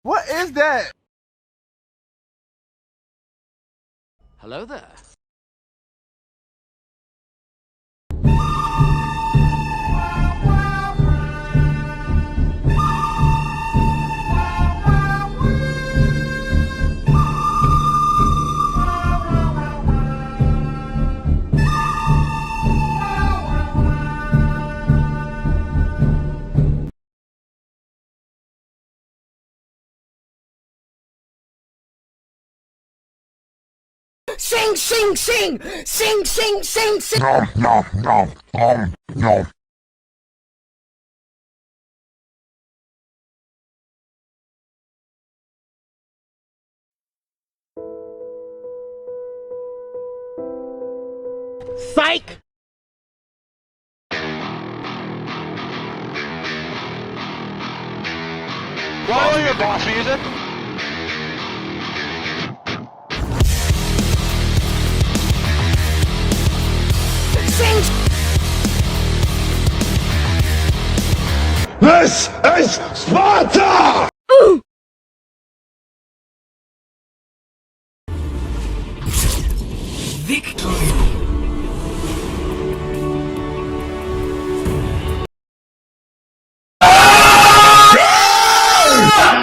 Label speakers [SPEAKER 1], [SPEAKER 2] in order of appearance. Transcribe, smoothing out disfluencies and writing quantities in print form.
[SPEAKER 1] What is that?
[SPEAKER 2] Hello there.
[SPEAKER 3] Sing, sing, sing! Sing, sing, sing, sing!
[SPEAKER 4] Nom, nom, nom, nom, nom.
[SPEAKER 2] Psych!
[SPEAKER 5] Roll your boss music.
[SPEAKER 3] Sing!
[SPEAKER 4] This is Sparta!
[SPEAKER 3] Victory!